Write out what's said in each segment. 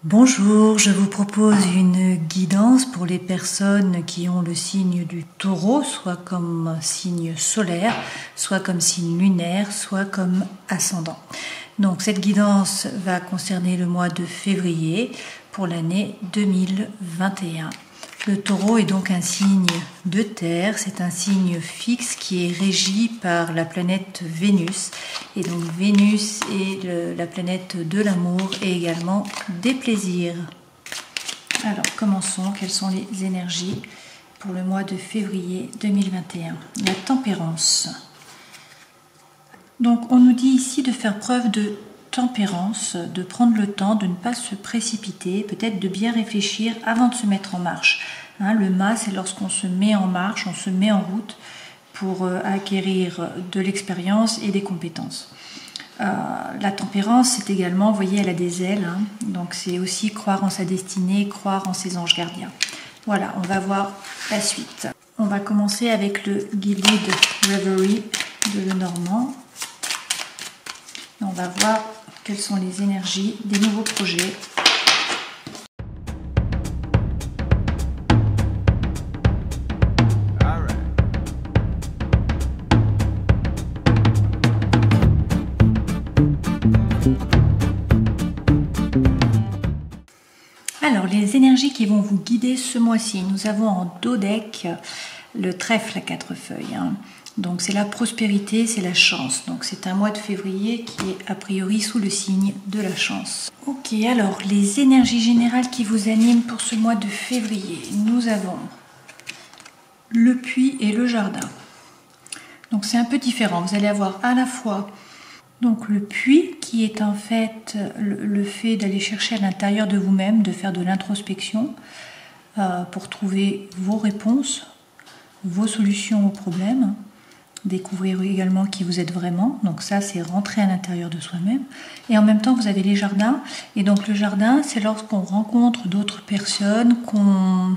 Bonjour, je vous propose une guidance pour les personnes qui ont le signe du Taureau, soit comme signe solaire, soit comme signe lunaire, soit comme ascendant. Donc cette guidance va concerner le mois de février pour l'année 2021. Le Taureau est donc un signe de terre, c'est un signe fixe qui est régi par la planète Vénus. Et donc Vénus est la planète de l'amour et également des plaisirs. Alors commençons, quelles sont les énergies pour le mois de février 2021? La tempérance. Donc on nous dit ici de faire preuve de tempérance, de prendre le temps, de ne pas se précipiter, peut-être de bien réfléchir avant de se mettre en marche. Le mât, c'est lorsqu'on se met en marche, on se met en route pour acquérir de l'expérience et des compétences. La tempérance, c'est également, vous voyez, elle a des ailes, donc c'est aussi croire en sa destinée, croire en ses anges gardiens. Voilà, on va voir la suite. On va commencer avec le Guided Reverie de Lenormand. On va voir quelles sont les énergies des nouveaux projets. Alors, les énergies qui vont vous guider ce mois-ci, nous avons en dos deck le trèfle à 4 feuilles. Donc c'est la prospérité, c'est la chance. Donc c'est un mois de février qui est a priori sous le signe de la chance. Ok, alors les énergies générales qui vous animent pour ce mois de février. Nous avons le puits et le jardin. Donc c'est un peu différent. Vous allez avoir à la fois donc le puits qui est en fait le fait d'aller chercher à l'intérieur de vous-même, de faire de l'introspection pour trouver vos réponses, vos solutions aux problèmes. Découvrir également qui vous êtes vraiment, donc ça c'est rentrer à l'intérieur de soi-même. Et en même temps vous avez les jardins, et donc le jardin c'est lorsqu'on rencontre d'autres personnes, qu'on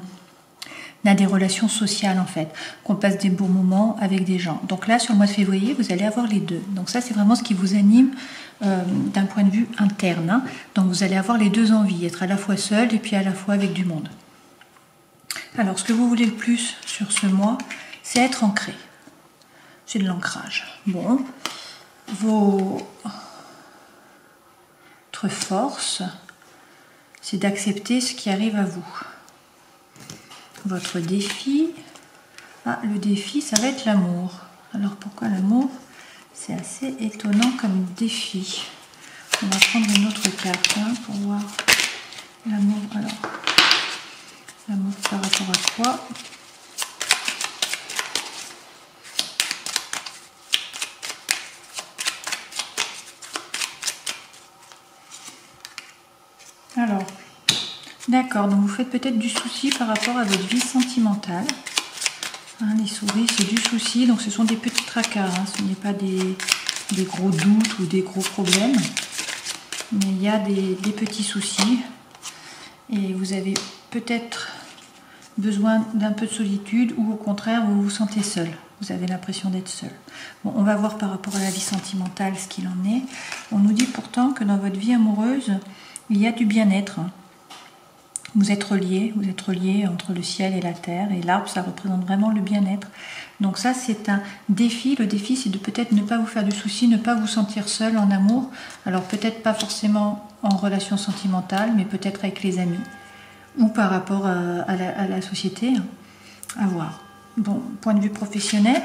a des relations sociales en fait, qu'on passe des beaux moments avec des gens. Donc là sur le mois de février vous allez avoir les deux, donc ça c'est vraiment ce qui vous anime d'un point de vue interne, Donc vous allez avoir les deux envies, être à la fois seul et puis à la fois avec du monde. Alors ce que vous voulez le plus sur ce mois, c'est être ancré. C'est de l'ancrage. Bon, votre force, c'est d'accepter ce qui arrive à vous. Votre défi, le défi, ça va être l'amour. Alors pourquoi l'amour? C'est assez étonnant comme défi. On va prendre une autre carte pour voir l'amour. Alors, l'amour par rapport à quoi? Alors, d'accord, donc vous faites peut-être du souci par rapport à votre vie sentimentale. Les souris, c'est du souci, donc ce sont des petits tracas, ce n'est pas des gros doutes ou des gros problèmes, mais il y a des petits soucis et vous avez peut-être besoin d'un peu de solitude ou au contraire vous vous sentez seul, vous avez l'impression d'être seul. Bon, on va voir par rapport à la vie sentimentale ce qu'il en est. On nous dit pourtant que dans votre vie amoureuse, il y a du bien-être. Vous êtes reliés entre le ciel et la terre. Et l'arbre, ça représente vraiment le bien-être. Donc ça, c'est un défi. Le défi, c'est de peut-être ne pas vous faire de soucis, ne pas vous sentir seul en amour. Alors peut-être pas forcément en relation sentimentale, mais peut-être avec les amis. Ou par rapport à la société. À voir. Bon, point de vue professionnel.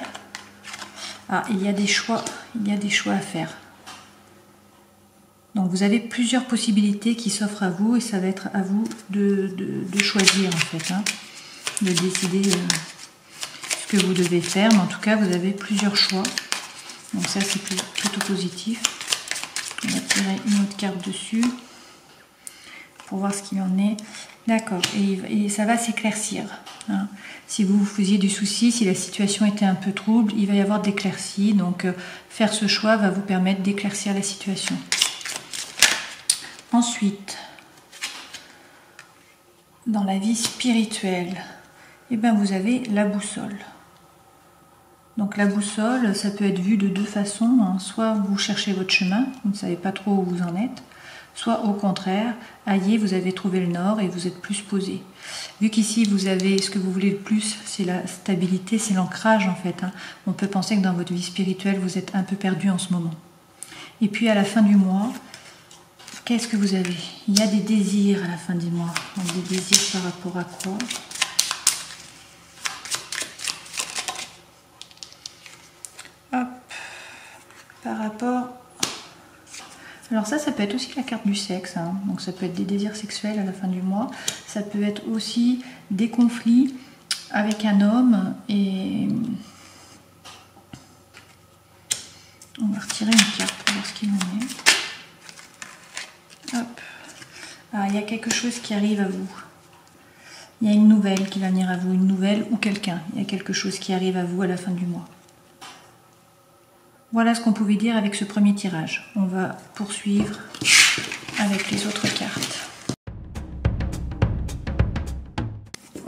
Il y a des choix à faire. Donc vous avez plusieurs possibilités qui s'offrent à vous et ça va être à vous de choisir en fait, de décider ce que vous devez faire. Mais en tout cas, vous avez plusieurs choix. Donc ça, c'est plutôt positif. On va tirer une autre carte dessus pour voir ce qu'il en est. D'accord, et ça va s'éclaircir. Si vous vous faisiez du souci, si la situation était un peu trouble, il va y avoir d'éclaircies. Donc faire ce choix va vous permettre d'éclaircir la situation. Ensuite, dans la vie spirituelle, vous avez la boussole. Donc la boussole, ça peut être vu de deux façons. Soit vous cherchez votre chemin, vous ne savez pas trop où vous en êtes. soit au contraire, aïe, vous avez trouvé le nord et vous êtes plus posé. Vu qu'ici vous avez ce que vous voulez le plus, c'est la stabilité, c'est l'ancrage en fait. On peut penser que dans votre vie spirituelle, vous êtes un peu perdu en ce moment. Et puis à la fin du mois, qu'est-ce que vous avez? Il y a des désirs à la fin du mois. Donc des désirs par rapport à quoi? Hop. Par rapport... Alors ça peut être aussi la carte du sexe. Donc ça peut être des désirs sexuels à la fin du mois. Ça peut être aussi des conflits avec un homme. Et on va retirer une carte pour voir ce qu'il en est. Hop. Ah, il y a quelque chose qui arrive à vous. Il y a une nouvelle qui va venir à vous. Une nouvelle ou quelqu'un. Il y a quelque chose qui arrive à vous à la fin du mois. Voilà ce qu'on pouvait dire avec ce premier tirage. On va poursuivre avec les autres cartes.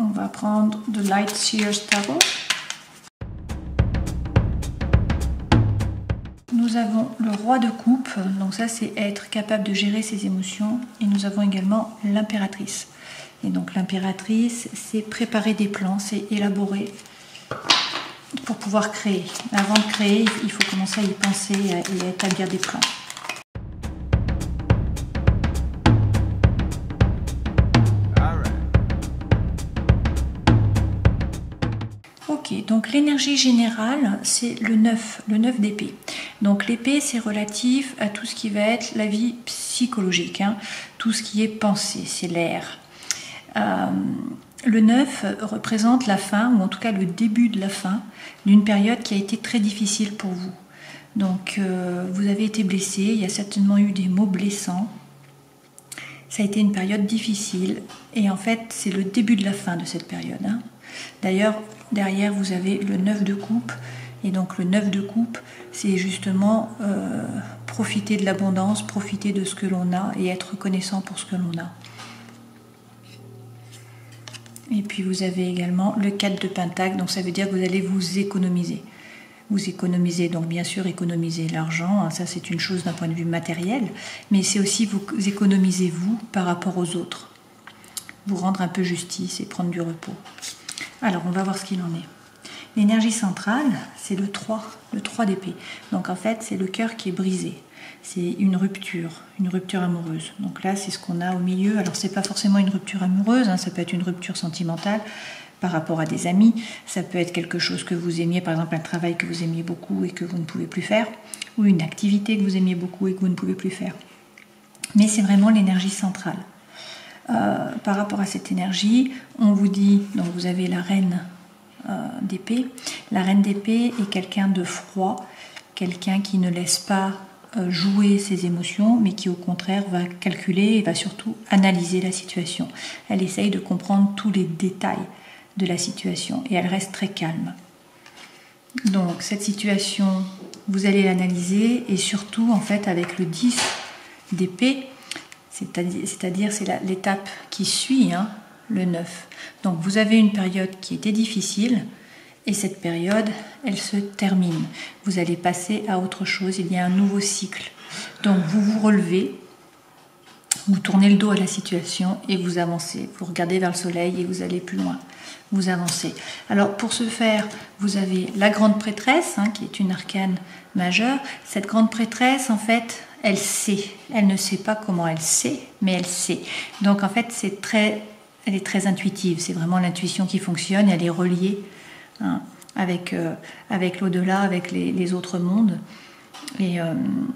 On va prendre The Light Seer's Tarot. Nous avons le roi de coupe, donc ça c'est être capable de gérer ses émotions. Et nous avons également l'impératrice. Et donc l'impératrice, c'est préparer des plans, c'est élaborer pour pouvoir créer. Avant de créer, il faut commencer à y penser et à établir des plans. Ok, donc l'énergie générale, c'est le 9 d'épée. Donc l'épée, c'est relatif à tout ce qui va être la vie psychologique, tout ce qui est pensée, c'est l'air. Le 9 représente la fin, ou en tout cas le début de la fin, d'une période qui a été très difficile pour vous. Donc vous avez été blessé, il y a certainement eu des mots blessants. Ça a été une période difficile, et en fait c'est le début de la fin de cette période. D'ailleurs, derrière vous avez le 9 de coupe, et donc le 9 de coupe, c'est justement profiter de l'abondance, profiter de ce que l'on a, et être reconnaissant pour ce que l'on a. Et puis vous avez également le 4 de pentacle, donc ça veut dire que vous allez vous économiser. Vous économisez, donc bien sûr économiser l'argent, ça c'est une chose d'un point de vue matériel, mais c'est aussi vous économiser vous par rapport aux autres. Vous rendre un peu justice et prendre du repos. Alors on va voir ce qu'il en est. L'énergie centrale, c'est le 3 d'épée. Donc en fait c'est le cœur qui est brisé. C'est une rupture amoureuse. Donc là, c'est ce qu'on a au milieu. Alors, c'est pas forcément une rupture amoureuse, ça peut être une rupture sentimentale par rapport à des amis. Ça peut être quelque chose que vous aimiez, par exemple un travail que vous aimiez beaucoup et que vous ne pouvez plus faire, ou une activité que vous aimiez beaucoup et que vous ne pouvez plus faire. Mais c'est vraiment l'énergie centrale. Par rapport à cette énergie, on vous dit, donc vous avez la reine d'épée. La reine d'épée est quelqu'un de froid, quelqu'un qui ne laisse pas jouer ses émotions, mais qui au contraire va calculer et va surtout analyser la situation. Elle essaye de comprendre tous les détails de la situation et elle reste très calme. Donc cette situation, vous allez l'analyser et surtout en fait avec le 10 d'épée, c'est-à-dire c'est l'étape qui suit le 9. Donc vous avez une période qui était difficile, et cette période, elle se termine. Vous allez passer à autre chose, il y a un nouveau cycle. Donc vous vous relevez, vous tournez le dos à la situation et vous avancez. Vous regardez vers le soleil et vous allez plus loin. Vous avancez. Alors pour ce faire, vous avez la grande prêtresse, qui est une arcane majeure. Cette grande prêtresse, en fait, elle sait. Elle ne sait pas comment elle sait, mais elle sait. Donc en fait, elle est très intuitive. C'est vraiment l'intuition qui fonctionne. Elle est reliée avec l'au-delà, avec les autres mondes. Et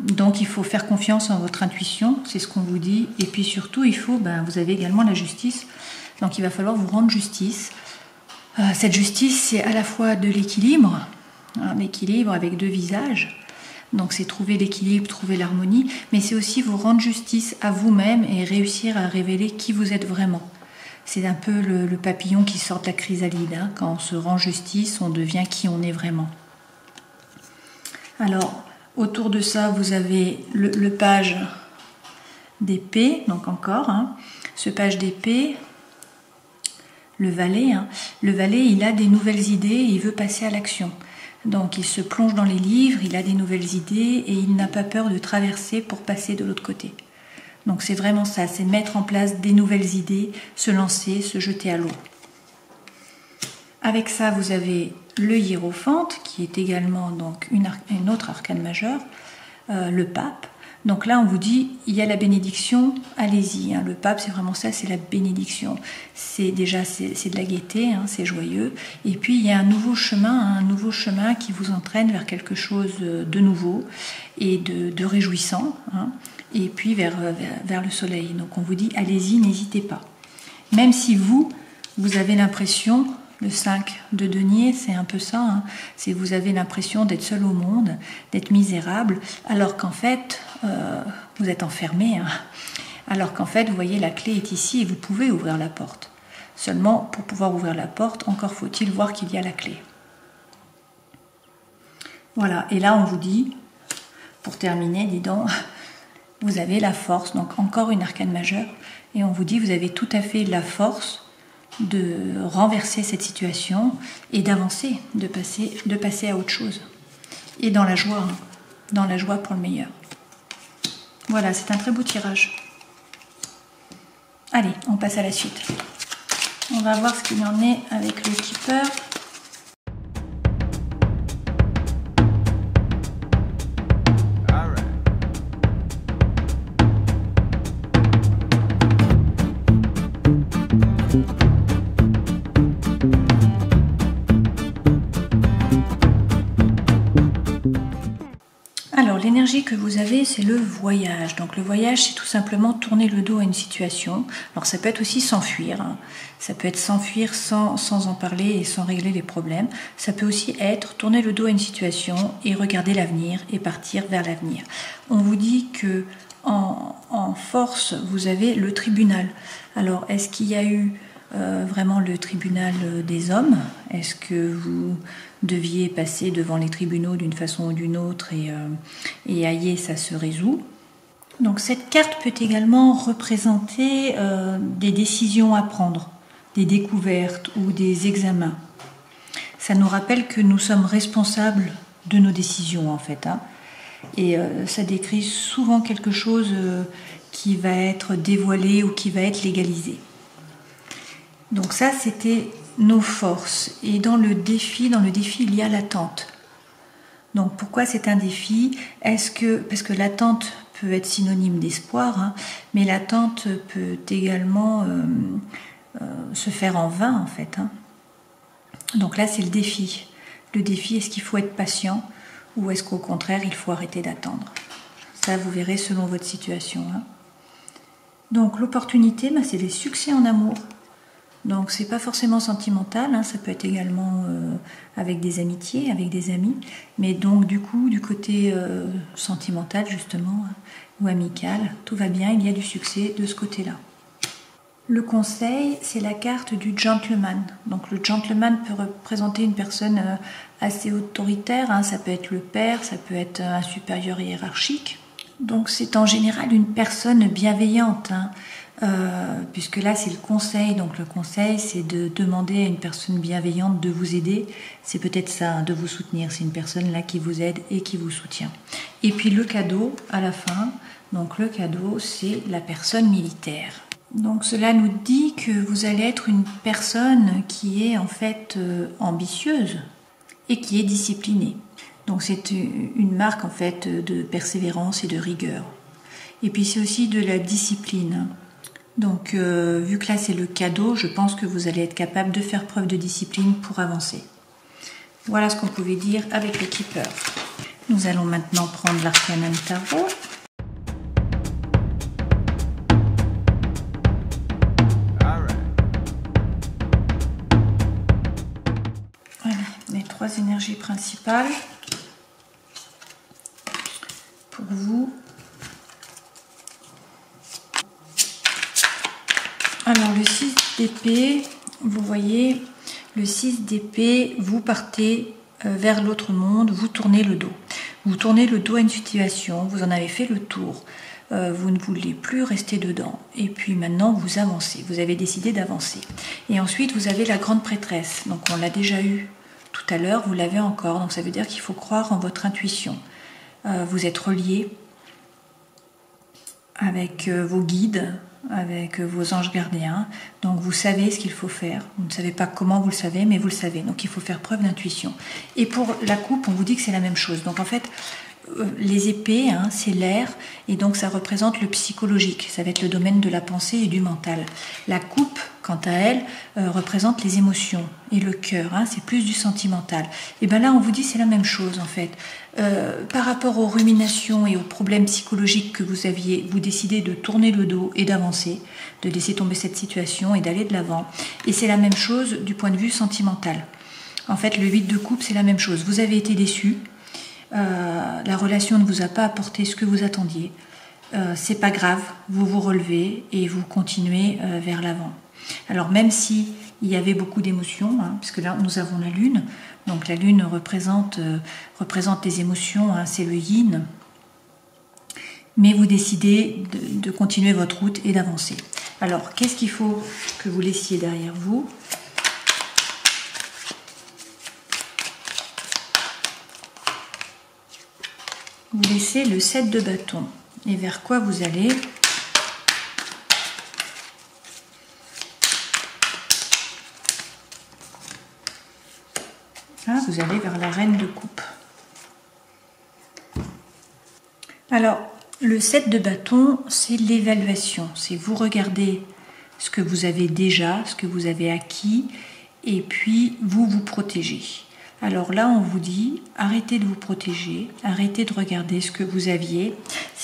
donc il faut faire confiance en votre intuition, c'est ce qu'on vous dit. Et puis surtout, vous avez également la justice. Donc il va falloir vous rendre justice. Cette justice, c'est à la fois de l'équilibre, l'équilibre avec deux visages. Donc c'est trouver l'équilibre, trouver l'harmonie, mais c'est aussi vous rendre justice à vous-même et réussir à révéler qui vous êtes vraiment. C'est un peu le papillon qui sort de la chrysalide. Quand on se rend justice, on devient qui on est vraiment. Alors, autour de ça, vous avez le page d'épée, donc encore. Ce page d'épée, le valet. Le valet, il a des nouvelles idées et il veut passer à l'action. Donc, il se plonge dans les livres, il a des nouvelles idées et il n'a pas peur de traverser pour passer de l'autre côté. Donc c'est vraiment ça, c'est mettre en place des nouvelles idées, se lancer, se jeter à l'eau. Avec ça, vous avez le hiérophante, qui est également donc une autre arcane majeure, le pape. Donc là, on vous dit, il y a la bénédiction, allez-y. Hein. Le pape, c'est vraiment ça, c'est la bénédiction. C'est déjà, c'est de la gaieté, hein, c'est joyeux. Et puis, il y a un nouveau chemin qui vous entraîne vers quelque chose de nouveau et de réjouissant. Hein, et puis, vers le soleil. Donc, on vous dit, allez-y, n'hésitez pas. Même si vous avez l'impression... Le 5 de denier, c'est un peu ça, hein. C'est vous avez l'impression d'être seul au monde, d'être misérable, alors qu'en fait, vous êtes enfermé. Hein. Alors qu'en fait, vous voyez, la clé est ici et vous pouvez ouvrir la porte. Seulement, pour pouvoir ouvrir la porte, encore faut-il voir qu'il y a la clé. Voilà, et là on vous dit, pour terminer, dis donc, vous avez la force, donc encore une arcane majeure, et on vous dit, vous avez tout à fait la force de renverser cette situation et d'avancer, de passer à autre chose. Et dans la joie pour le meilleur. Voilà, c'est un très beau tirage. Allez, on passe à la suite. On va voir ce qu'il en est avec le Keeper. Alors, l'énergie que vous avez, c'est le voyage. Donc, le voyage, c'est tout simplement tourner le dos à une situation. Alors, ça peut être aussi s'enfuir. Hein. Ça peut être s'enfuir sans en parler et sans régler les problèmes. Ça peut aussi être tourner le dos à une situation et regarder l'avenir et partir vers l'avenir. On vous dit que en force, vous avez le tribunal. Alors, est-ce qu'il y a eu vraiment le tribunal des hommes? Est-ce que vous deviez passer devant les tribunaux d'une façon ou d'une autre et aïe, ça se résout? Donc cette carte peut également représenter des décisions à prendre, des découvertes ou des examens. Ça nous rappelle que nous sommes responsables de nos décisions en fait. Hein. Et ça décrit souvent quelque chose qui va être dévoilé ou qui va être légalisé. Donc ça, c'était nos forces. Et dans le défi, il y a l'attente. Donc pourquoi c'est un défi? Parce que l'attente peut être synonyme d'espoir, hein, mais l'attente peut également se faire en vain, en fait. Hein. Donc là, c'est le défi. Le défi, est-ce qu'il faut être patient ou est-ce qu'au contraire, il faut arrêter d'attendre? Ça, vous verrez selon votre situation. Hein. Donc l'opportunité, c'est les succès en amour. Donc c'est pas forcément sentimental, hein, ça peut être également avec des amitiés, avec des amis, mais donc du coup du côté sentimental justement hein, ou amical, tout va bien, il y a du succès de ce côté-là. Le conseil, c'est la carte du gentleman. Donc le gentleman peut représenter une personne assez autoritaire, hein, ça peut être le père, ça peut être un supérieur hiérarchique. Donc c'est en général une personne bienveillante. Hein. Puisque là c'est le conseil, donc le conseil c'est de demander à une personne bienveillante de vous aider, c'est peut-être ça, hein, de vous soutenir, c'est une personne là qui vous aide et qui vous soutient. Et puis le cadeau à la fin, donc le cadeau c'est la personne militaire. Donc cela nous dit que vous allez être une personne qui est en fait ambitieuse et qui est disciplinée. Donc c'est une marque en fait de persévérance et de rigueur. Et puis c'est aussi de la discipline. Donc, vu que là c'est le cadeau, je pense que vous allez être capable de faire preuve de discipline pour avancer. Voilà ce qu'on pouvait dire avec le Keeper. Nous allons maintenant prendre l'Arcanum Tarot. Voilà, les trois énergies principales pour vous. Alors le 6 d'épée, vous voyez, le 6 d'épée, vous partez vers l'autre monde, vous tournez le dos. Vous tournez le dos à une situation, vous en avez fait le tour, vous ne voulez plus rester dedans. Et puis maintenant, vous avancez, vous avez décidé d'avancer. Et ensuite, vous avez la grande prêtresse. Donc on l'a déjà eu tout à l'heure, vous l'avez encore. Donc ça veut dire qu'il faut croire en votre intuition. Vous êtes relié avec vos guides, avec vos anges gardiens. Donc vous savez ce qu'il faut faire. Vous ne savez pas comment vous le savez, mais vous le savez. Donc il faut faire preuve d'intuition. Et pour la coupe, on vous dit que c'est la même chose. Donc en fait, les épées, hein, c'est l'air, et donc ça représente le psychologique. Ça va être le domaine de la pensée et du mental. La coupe, quant à elle, représente les émotions et le cœur. Hein, c'est plus du sentimental. Et bien là, on vous dit c'est la même chose en fait. Par rapport aux ruminations et aux problèmes psychologiques que vous aviez, vous décidez de tourner le dos et d'avancer, de laisser tomber cette situation et d'aller de l'avant. Et c'est la même chose du point de vue sentimental. En fait, le 8 de coupe, c'est la même chose. Vous avez été déçu. La relation ne vous a pas apporté ce que vous attendiez. C'est pas grave, vous vous relevez et vous continuez vers l'avant. Alors même si il y avait beaucoup d'émotions, hein, puisque là nous avons la lune, donc la lune représente les émotions, hein, c'est le yin, mais vous décidez de continuer votre route et d'avancer. Alors qu'est-ce qu'il faut que vous laissiez derrière vous ? Vous laissez le 7 de bâton. Et vers quoi vous allez ? Ah, vous allez vers la reine de coupe. Alors, le 7 de bâton, c'est l'évaluation. C'est vous regardez ce que vous avez déjà, ce que vous avez acquis, et puis vous vous protégez. Alors là, on vous dit, arrêtez de vous protéger, arrêtez de regarder ce que vous aviez.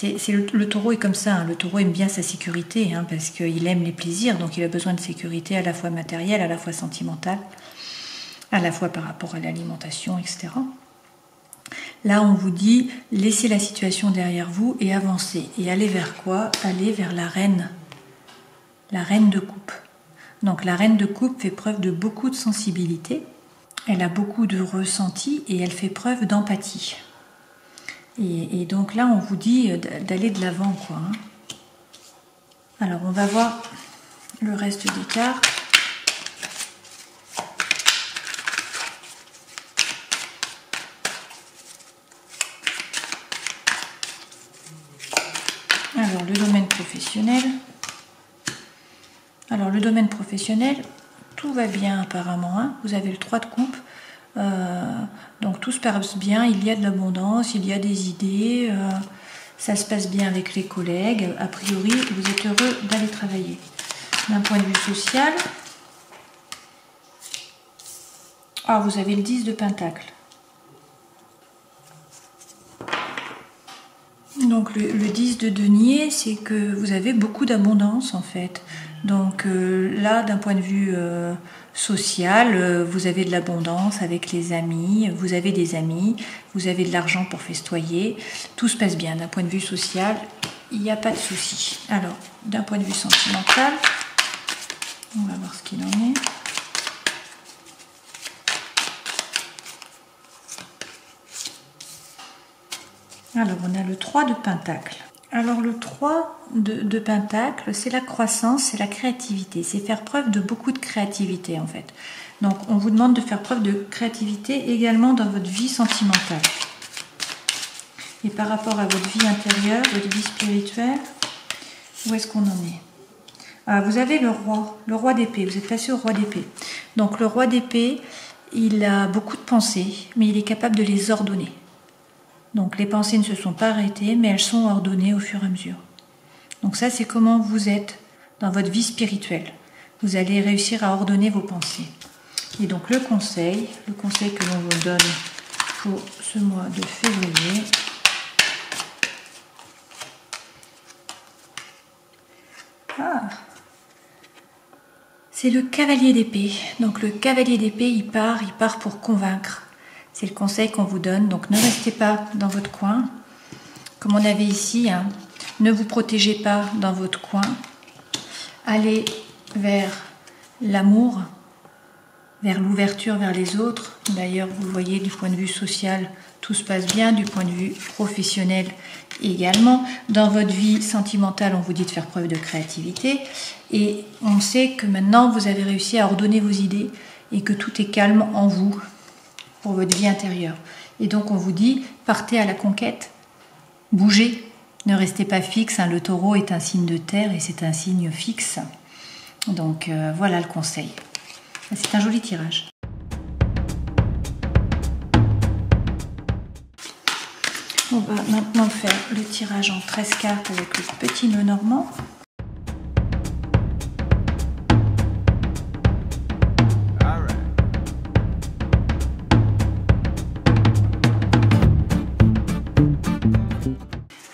Le taureau est comme ça, hein. Le taureau aime bien sa sécurité, hein, parce qu'il aime les plaisirs, donc il a besoin de sécurité à la fois matérielle, à la fois sentimentale, à la fois par rapport à l'alimentation, etc. Là, on vous dit, laissez la situation derrière vous et avancez. Et allez vers quoi ? Allez vers la reine de coupe. Donc la reine de coupe fait preuve de beaucoup de sensibilité. Elle a beaucoup de ressenti et elle fait preuve d'empathie. Et donc là, on vous dit d'aller de l'avant, quoi. Hein. Alors, on va voir le reste des cartes. Alors, le domaine professionnel. Alors, le domaine professionnel, tout va bien apparemment. Hein. Vous avez le 3 de coupe. Donc tout se passe bien, il y a de l'abondance, il y a des idées, ça se passe bien avec les collègues. A priori, vous êtes heureux d'aller travailler. D'un point de vue social, vous avez le 10 de pentacle. Donc le 10 de denier, c'est que vous avez beaucoup d'abondance en fait. Donc là, d'un point de vue social, vous avez de l'abondance avec les amis, vous avez des amis, vous avez de l'argent pour festoyer, tout se passe bien. D'un point de vue social, il n'y a pas de souci. Alors, d'un point de vue sentimental, on va voir ce qu'il en est. Alors, on a le 3 de pentacle. Alors, le 3 de pentacle, c'est la croissance, c'est la créativité. C'est faire preuve de beaucoup de créativité, en fait. Donc, on vous demande de faire preuve de créativité également dans votre vie sentimentale. Et par rapport à votre vie intérieure, votre vie spirituelle, où est-ce qu'on en est ? Vous avez le roi d'épée. Vous êtes passé au roi d'épée. Donc, le roi d'épée, il a beaucoup de pensées, mais il est capable de les ordonner. Donc les pensées ne se sont pas arrêtées, mais elles sont ordonnées au fur et à mesure. Donc ça, c'est comment vous êtes dans votre vie spirituelle. Vous allez réussir à ordonner vos pensées. Et donc le conseil que l'on vous donne pour ce mois de février, c'est le cavalier d'épée. Donc le cavalier d'épée, il part pour convaincre. C'est le conseil qu'on vous donne. Donc ne restez pas dans votre coin. Comme on avait ici, hein, ne vous protégez pas dans votre coin. Allez vers l'amour, vers l'ouverture vers les autres. D'ailleurs, vous voyez, du point de vue social, tout se passe bien. Du point de vue professionnel également. Dans votre vie sentimentale, on vous dit de faire preuve de créativité. Et on sait que maintenant, vous avez réussi à ordonner vos idées et que tout est calme en vous. Pour votre vie intérieure. Et donc on vous dit, partez à la conquête, bougez, Ne restez pas fixe, hein, le taureau est un signe de terre et c'est un signe fixe. Donc voilà le conseil. C'est un joli tirage. On va maintenant faire le tirage en 13 cartes avec le petit nœud normand.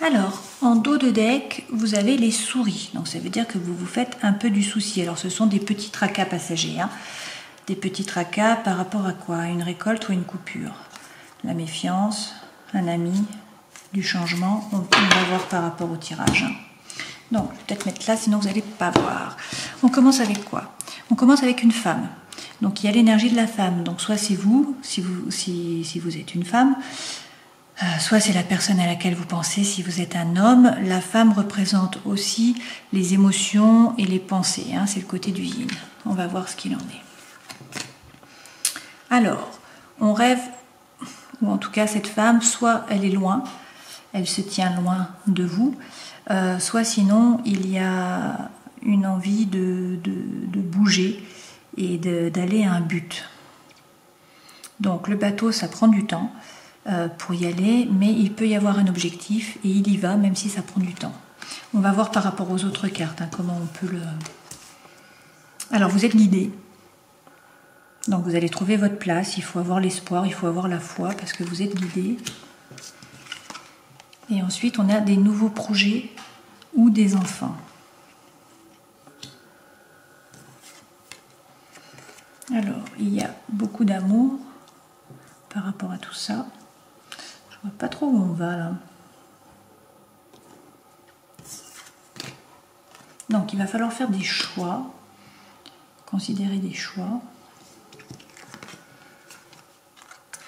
Alors, en dos de deck, vous avez les souris. Donc ça veut dire que vous vous faites un peu du souci. Alors ce sont des petits tracas passagers. Hein. Des petits tracas par rapport à quoi? Une récolte ou une coupure? La méfiance, un ami, du changement. On va voir par rapport au tirage. Donc, je vais peut-être mettre là, sinon vous n'allez pas voir. On commence avec quoi? On commence avec une femme. Donc il y a l'énergie de la femme. Donc soit c'est vous, si vous êtes une femme, soit c'est la personne à laquelle vous pensez si vous êtes un homme. La femme représente aussi les émotions et les pensées. Hein, c'est le côté du yin. On va voir ce qu'il en est. Alors, on rêve, ou en tout cas cette femme, soit elle est loin, elle se tient loin de vous, soit sinon il y a une envie de bouger et d'aller à un but. Donc le bateau, ça prend du temps pour y aller, mais il peut y avoir un objectif et il y va même si ça prend du temps. On va voir par rapport aux autres cartes hein, comment on peut le... Alors vous êtes guidé, donc vous allez trouver votre place, il faut avoir l'espoir, il faut avoir la foi parce que vous êtes guidé. Et ensuite on a des nouveaux projets ou des enfants. Alors il y a beaucoup d'amour par rapport à tout ça. Je vois pas trop où on va là. Donc il va falloir faire des choix, considérer des choix.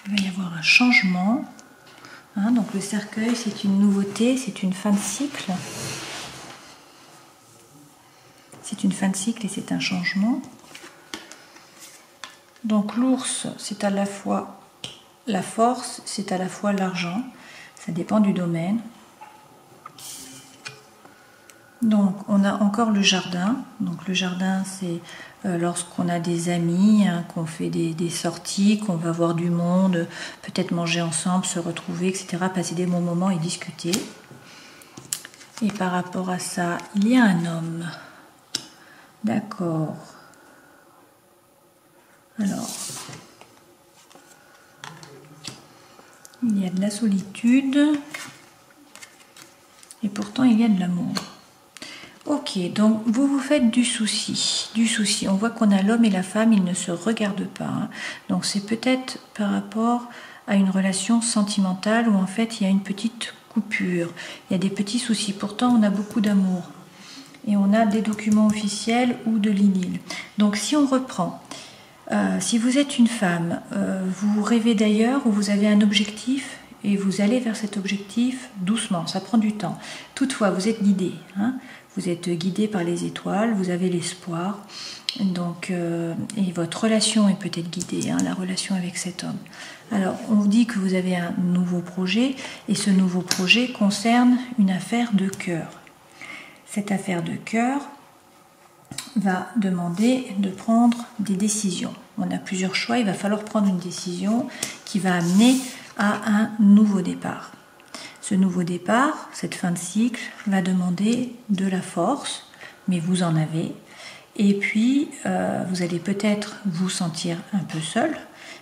Il va y avoir un changement. Hein, donc le cercueil, c'est une nouveauté, c'est une fin de cycle. C'est une fin de cycle et c'est un changement. Donc l'ours, c'est à la fois la force, c'est à la fois l'argent. Ça dépend du domaine. Donc on a encore le jardin. Donc le jardin, c'est lorsqu'on a des amis, hein, qu'on fait des sorties, qu'on va voir du monde, peut-être manger ensemble, se retrouver, etc. Passer des bons moments et discuter. Et par rapport à ça, il y a un homme. D'accord. Alors, il y a de la solitude et pourtant il y a de l'amour. Ok, donc vous vous faites du souci, On voit qu'on a l'homme et la femme, ils ne se regardent pas. Hein. Donc c'est peut-être par rapport à une relation sentimentale où en fait il y a une petite coupure, il y a des petits soucis. Pourtant on a beaucoup d'amour et on a des documents officiels ou de l'inil. Donc si on reprend, si vous êtes une femme, vous rêvez d'ailleurs ou vous avez un objectif et vous allez vers cet objectif doucement, ça prend du temps. Toutefois, vous êtes guidé, hein, vous êtes guidé par les étoiles, vous avez l'espoir, donc et votre relation est peut-être guidée, hein, la relation avec cet homme. Alors, on vous dit que vous avez un nouveau projet et ce nouveau projet concerne une affaire de cœur. Cette affaire de cœur va demander de prendre des décisions. On a plusieurs choix, il va falloir prendre une décision qui va amener à un nouveau départ. Ce nouveau départ, cette fin de cycle, va demander de la force, mais vous en avez. Et puis, vous allez peut-être vous sentir un peu seul,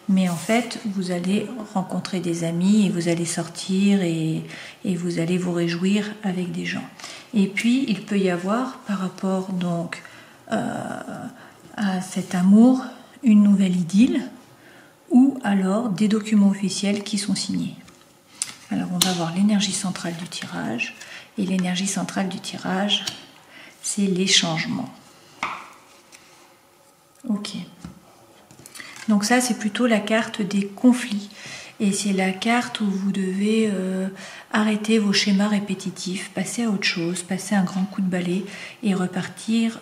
mais en fait, vous allez rencontrer des amis et vous allez sortir et vous allez vous réjouir avec des gens. Et puis, il peut y avoir, par rapport donc à cet amour, une nouvelle idylle ou alors des documents officiels qui sont signés. Alors on va voir l'énergie centrale du tirage et l'énergie centrale du tirage, c'est les changements. Ok. Donc ça c'est plutôt la carte des conflits et c'est la carte où vous devez arrêter vos schémas répétitifs, passer à autre chose, passer un grand coup de balai et repartir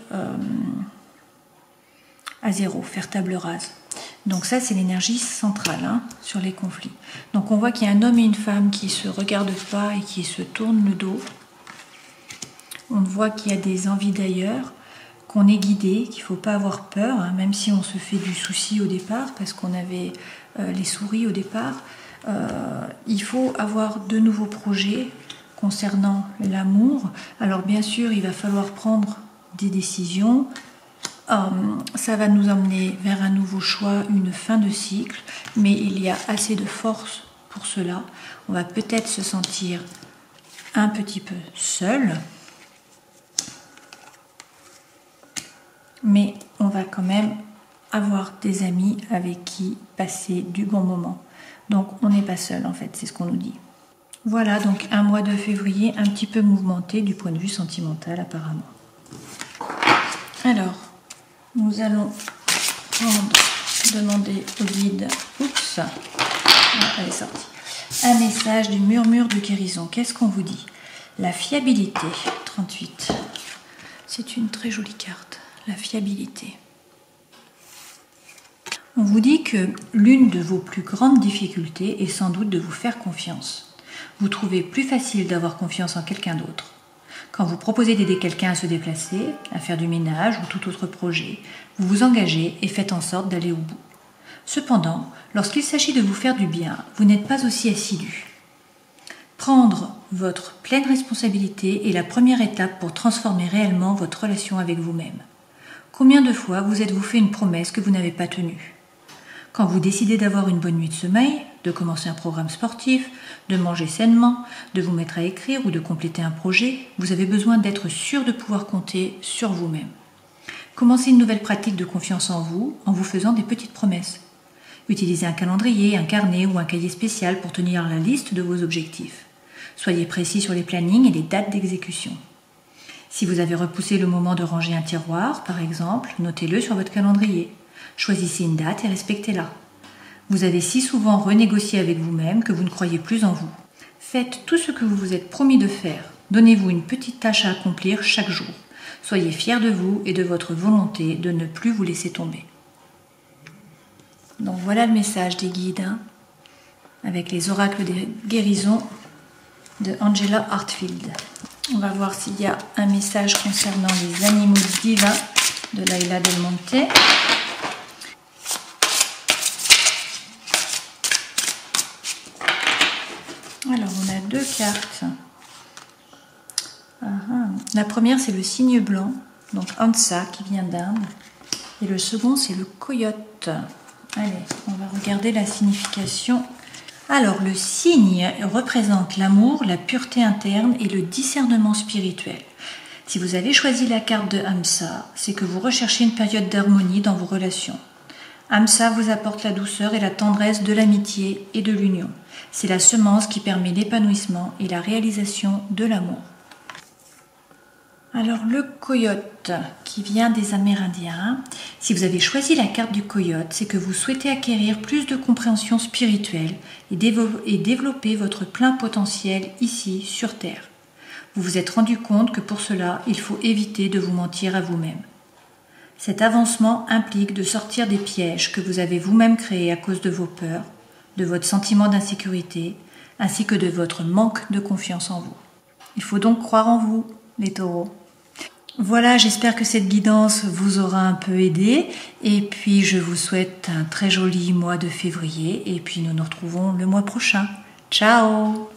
à zéro, faire table rase. Donc ça c'est l'énergie centrale hein, sur les conflits. Donc on voit qu'il y a un homme et une femme qui ne se regardent pas et qui se tournent le dos. On voit qu'il y a des envies d'ailleurs, qu'on est guidé, qu'il ne faut pas avoir peur, hein, même si on se fait du souci au départ, parce qu'on avait les souris au départ. Il faut avoir de nouveaux projets concernant l'amour. Alors bien sûr, il va falloir prendre des décisions. Ça va nous emmener vers un nouveau choix, une fin de cycle, mais il y a assez de force pour cela. On va peut-être se sentir un petit peu seul, mais on va quand même avoir des amis avec qui passer du bon moment. Donc on n'est pas seul en fait, c'est ce qu'on nous dit. Voilà donc un mois de février un petit peu mouvementé du point de vue sentimental apparemment. Alors, nous allons demander au guide, oups, elle est sortie, un message du murmure de guérison. Qu'est-ce qu'on vous dit? La fiabilité, 38. C'est une très jolie carte, la fiabilité. On vous dit que l'une de vos plus grandes difficultés est sans doute de vous faire confiance. Vous trouvez plus facile d'avoir confiance en quelqu'un d'autre. Quand vous proposez d'aider quelqu'un à se déplacer, à faire du ménage ou tout autre projet, vous vous engagez et faites en sorte d'aller au bout. Cependant, lorsqu'il s'agit de vous faire du bien, vous n'êtes pas aussi assidu. Prendre votre pleine responsabilité est la première étape pour transformer réellement votre relation avec vous-même. Combien de fois vous êtes-vous fait une promesse que vous n'avez pas tenue? Quand vous décidez d'avoir une bonne nuit de sommeil, de commencer un programme sportif, de manger sainement, de vous mettre à écrire ou de compléter un projet, vous avez besoin d'être sûr de pouvoir compter sur vous-même. Commencez une nouvelle pratique de confiance en vous faisant des petites promesses. Utilisez un calendrier, un carnet ou un cahier spécial pour tenir la liste de vos objectifs. Soyez précis sur les plannings et les dates d'exécution. Si vous avez repoussé le moment de ranger un tiroir, par exemple, notez-le sur votre calendrier. Choisissez une date et respectez-la. Vous avez si souvent renégocié avec vous-même que vous ne croyez plus en vous. Faites tout ce que vous vous êtes promis de faire. Donnez-vous une petite tâche à accomplir chaque jour. Soyez fiers de vous et de votre volonté de ne plus vous laisser tomber. Donc voilà le message des guides, hein, avec les oracles des guérisons de Angela Hartfield. On va voir s'il y a un message concernant les animaux divins de Laila Del Monte. Alors, on a deux cartes. La première, c'est le cygne blanc, donc Hansa, qui vient d'Inde. Et le second, c'est le coyote. Allez, on va regarder la signification. Alors, le cygne représente l'amour, la pureté interne et le discernement spirituel. Si vous avez choisi la carte de Hamsa, c'est que vous recherchez une période d'harmonie dans vos relations. Hamsa vous apporte la douceur et la tendresse de l'amitié et de l'union. C'est la semence qui permet l'épanouissement et la réalisation de l'amour. Alors le coyote qui vient des Amérindiens, si vous avez choisi la carte du coyote, c'est que vous souhaitez acquérir plus de compréhension spirituelle et développer votre plein potentiel ici sur Terre. Vous vous êtes rendu compte que pour cela, il faut éviter de vous mentir à vous-même. Cet avancement implique de sortir des pièges que vous avez vous-même créés à cause de vos peurs, de votre sentiment d'insécurité, ainsi que de votre manque de confiance en vous. Il faut donc croire en vous, les taureaux. Voilà, j'espère que cette guidance vous aura un peu aidé. Et puis, je vous souhaite un très joli mois de février. Et puis, nous nous retrouvons le mois prochain. Ciao!